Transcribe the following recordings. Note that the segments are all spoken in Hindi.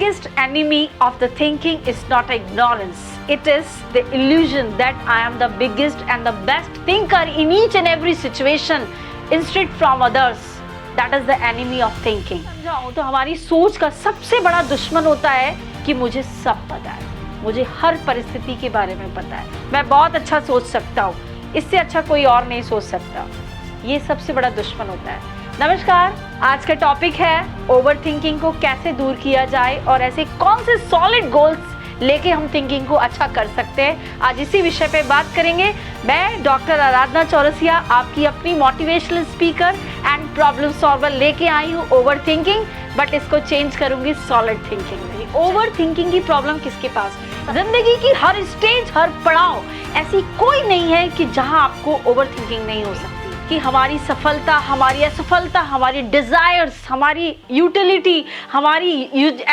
biggest enemy of the thinking is not ignorance. It is the illusion that I am the biggest and the best thinker in each and every situation instead from others. That is the enemy of thinking. समझाऊं तो हमारी सोच का सबसे बड़ा दुश्मन होता है कि मुझे सब पता है, मुझे हर परिस्थिति के बारे में पता है, मैं बहुत अच्छा सोच सकता हूँ, इससे अच्छा कोई और नहीं सोच सकता। ये सबसे बड़ा दुश्मन होता है। नमस्कार, आज का टॉपिक है ओवर थिंकिंग को कैसे दूर किया जाए और ऐसे कौन से सॉलिड गोल्स लेके हम थिंकिंग को अच्छा कर सकते हैं। आज इसी विषय पे बात करेंगे। मैं डॉक्टर आराधना चौरसिया, आपकी अपनी motivational speaker and problem solver लेके आई हूँ ओवर थिंकिंग, बट इसको चेंज करूंगी सॉलिड थिंकिंग में। ओवर थिंकिंग की प्रॉब्लम किसके पास? जिंदगी की हर स्टेज, हर पड़ाव, ऐसी कोई नहीं है कि जहां आपको ओवर थिंकिंग नहीं हो सकती। कि हमारी सफलता, हमारी असफलता, हमारी डिजायर्स, हमारी यूटिलिटी, हमारी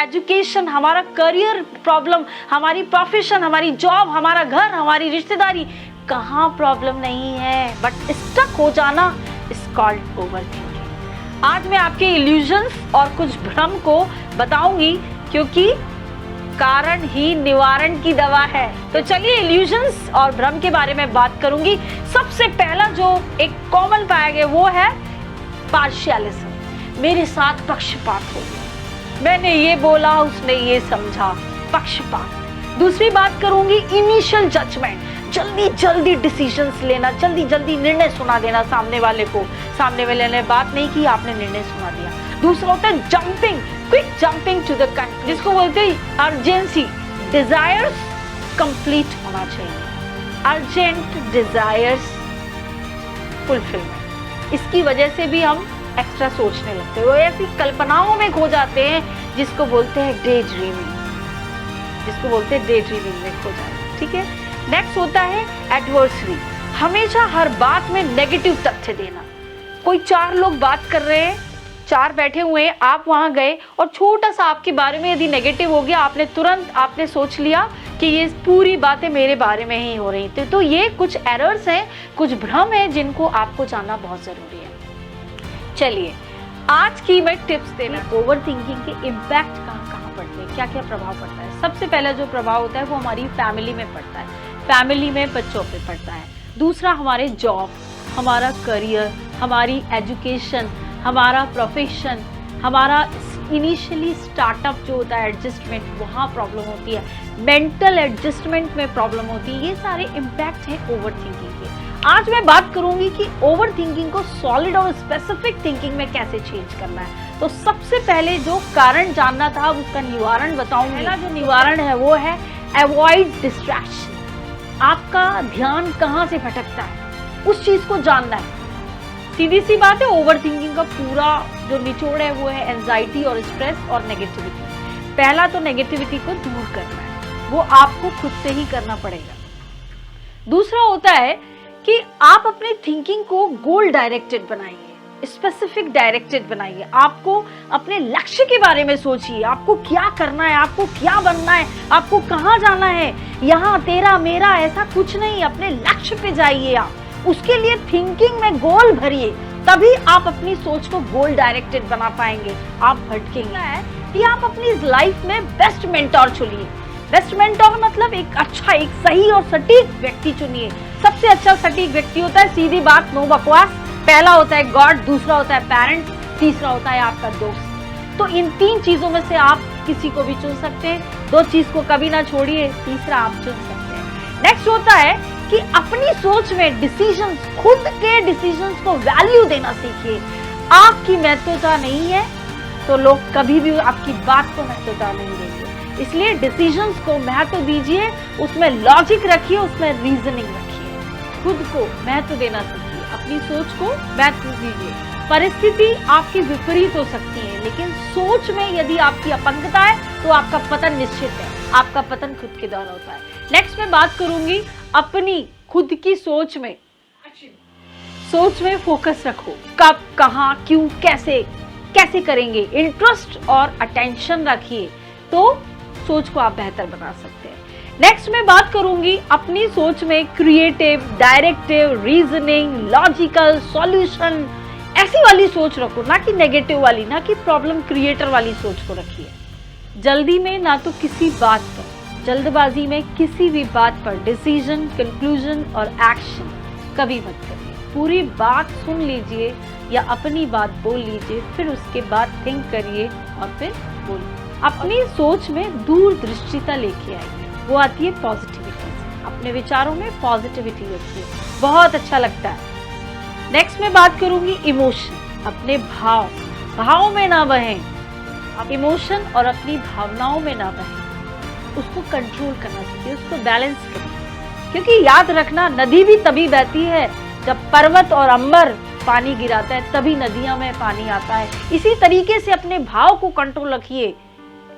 एजुकेशन, हमारा करियर प्रॉब्लम, हमारी प्रोफेशन, हमारी जॉब, हमारा घर, हमारी रिश्तेदारी, कहाँ प्रॉब्लम नहीं है, बट स्टक हो जाना इज कॉल्ड ओवर थिंकिंग। आज मैं आपके इल्यूजन्स और कुछ भ्रम को बताऊंगी, क्योंकि कारण ही निवारण की दवा है। तो चलिए इल्यूजन्स और भ्रम के बारे में बात करूंगी। सबसे पहला जो एक कॉमन पाया गया वो है पार्शियलिज्म। मेरे साथ पक्षपात हो गया, मैंने ये बोला, उसने ये समझा, पक्षपात। दूसरी बात करूंगी इनिशियल जजमेंट, जल्दी जल्दी डिसीजंस लेना, जल्दी जल्दी निर्णय सुना देना सामने वाले को। सामने वाले ने बात नहीं की, आपने निर्णय सुना दिया। दूसरा होता है jumping, quick jumping to the conclusion, जिसको बोलते हैं अर्जेंसी। डिजायर्स कंप्लीट होना चाहिए, अर्जेंट डिजायर्स फुलफिलमेंट। इसकी वजह से भी हम एक्स्ट्रा सोचने लगते हैं, वो ऐसी कल्पनाओं में खो जाते हैं जिसको बोलते हैं डे ड्रीमिंग, में खो जाते हैं। ठीक है। नेक्स्ट होता है एडवर्सरी, हमेशा हर बात में नेगेटिव तथ्य देना। कोई चार लोग बात कर रहे हैं, चार बैठे हुए हैं, आप वहां गए और छोटा सा आपके बारे में यदि नेगेटिव हो गया, आपने सोच लिया कि ये पूरी बातें मेरे बारे में ही हो रही थी। तो ये कुछ एरर्स हैं, कुछ भ्रम हैं, जिनको आपको जानना बहुत जरूरी है। चलिए आज की मैं टिप्स देना। ओवर थिंकिंग के इम्पैक्ट कहाँ पड़ते हैं, क्या क्या प्रभाव पड़ता है। सबसे पहला जो प्रभाव होता है वो हमारी फैमिली में पड़ता है, फैमिली में बच्चों पे पड़ता है। दूसरा हमारे जॉब, हमारा करियर, हमारी एजुकेशन, हमारा प्रोफेशन, हमारा इनिशियली स्टार्टअप जो होता है एडजस्टमेंट, वहाँ प्रॉब्लम होती है। मेंटल एडजस्टमेंट में प्रॉब्लम होती है। ये सारे इम्पैक्ट हैं ओवर थिंकिंग के। आज मैं बात करूंगी कि ओवर थिंकिंग को सॉलिड और स्पेसिफिक थिंकिंग में कैसे चेंज करना है। तो सबसे पहले जो कारण जानना था उसका निवारण बताऊंगी। पहला जो निवारण है वो है अवॉइड डिस्ट्रैक्शन। आपका ध्यान कहाँ से भटकता है उस चीज को जानना है। सीधी सी बात है, ओवर थिंकिंग का पूरा जो निचोड़ है वो है एंजाइटी और स्ट्रेस और नेगेटिविटी। पहला तो नेगेटिविटी को दूर करना है, वो आपको खुद से ही करना पड़ेगा। दूसरा होता है कि आप अपनी थिंकिंग को गोल डायरेक्टेड बनाइए, स्पेसिफिक डायरेक्टेड बनाइए। आपको अपने लक्ष्य के बारे में सोचिए, आपको क्या करना है, आपको क्या बनना है, आपको कहाँ जाना है। यहाँ तेरा मेरा ऐसा कुछ नहीं, अपने लक्ष्य पे जाइए आप। उसके लिए थिंकिंग में गोल भरिए, तभी आप अपनी सोच को गोल डायरेक्टेड बना पाएंगे। आप भटकेंगे कि आप अपनी लाइफ में बेस्ट मेंटोर चुनिए। बेस्ट मेंटोर मतलब एक अच्छा, एक सही और सटीक व्यक्ति चुनिए। सबसे अच्छा सटीक व्यक्ति होता है सीधी बात, नो बकवास। पहला होता है गॉड, दूसरा होता है पेरेंट, तीसरा होता है आपका दोस्त। तो इन तीन चीजों में से आप किसी को भी चुन सकते हैं। दो चीज को कभी ना छोड़िए, तीसरा आप चुन सकते हैं। नेक्स्ट होता है कि अपनी सोच में डिसीजंस, खुद के डिसीजंस को वैल्यू देना सीखिए। आपकी महत्वता नहीं है तो लोग कभी भी आपकी बात को महत्वता नहीं देंगे। इसलिए डिसीजंस को महत्व दीजिए, उसमें लॉजिक रखिए, उसमें रीजनिंग रखिए। खुद को महत्व देना सीखिए, अपनी सोच को महत्व दीजिए। परिस्थिति आपकी विपरीत हो सकती है, लेकिन सोच में यदि आपकी अपंगता है तो आपका पतन निश्चित है। आपका पतन खुद के द्वारा होता है। नेक्स्ट मैं बात करूंगी अपनी खुद की सोच में फोकस रखो। कब, कहां, क्यों, कैसे करेंगे। इंटरेस्ट और अटेंशन रखिए तो सोच को आप बेहतर बना सकते हैं। नेक्स्ट मैं बात करूंगी अपनी सोच में creative, directive, reasoning, logical, solution, ऐसी वाली सोच रखो, ना कि नेगेटिव वाली, ना कि प्रॉब्लम क्रिएटर वाली सोच को रखिए। जल्दी में ना तो किसी बात पर, जल्दबाजी में किसी भी बात पर डिसीजन, कंक्लूजन और एक्शन कभी मत करिए। पूरी बात सुन लीजिए या अपनी बात बोल लीजिए, फिर उसके बाद थिंक करिए और फिर बोलिए। अपनी सोच में दूरदृष्टिता लेके आइए, वो आती है पॉजिटिविटी से। अपने विचारों में पॉजिटिविटी रखिए, बहुत अच्छा लगता है। नेक्स्ट मैं बात करूंगी इमोशन। अपने भाव में ना बहें, इमोशन और अपनी भावनाओं में ना बहें, उसको कंट्रोल करना सीखिए, उसको बैलेंस करिए। क्योंकि याद रखना, नदी भी तभी बहती है जब पर्वत और अंबर पानी गिराता है, तभी नदियों में पानी आता है। इसी तरीके से अपने भाव को कंट्रोल रखिए।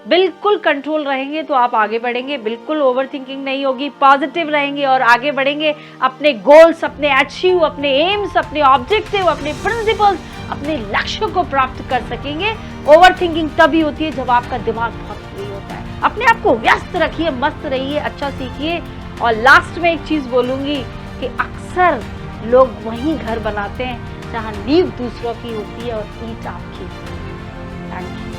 बिल्कुल कंट्रोल रहेंगे तो आप आगे बढ़ेंगे, बिल्कुल ओवर थिंकिंग नहीं होगी, पॉजिटिव रहेंगे और आगे बढ़ेंगे। अपने गोल्स, अपने अचीव, अपने एम्स, अपने ऑब्जेक्टिव, अपने प्रिंसिपल्स, अपने लक्ष्यों को प्राप्त कर सकेंगे। ओवर थिंकिंग तभी होती है जब आपका दिमाग बहुत फ्री होता है। अपने आप को व्यस्त रखिए, मस्त रहिए, अच्छा सीखिए। और लास्ट में एक चीज बोलूंगी कि अक्सर लोग वहीं घर बनाते हैं जहां नींव दूसरों की होती है और ईंट आपकी। Thank you.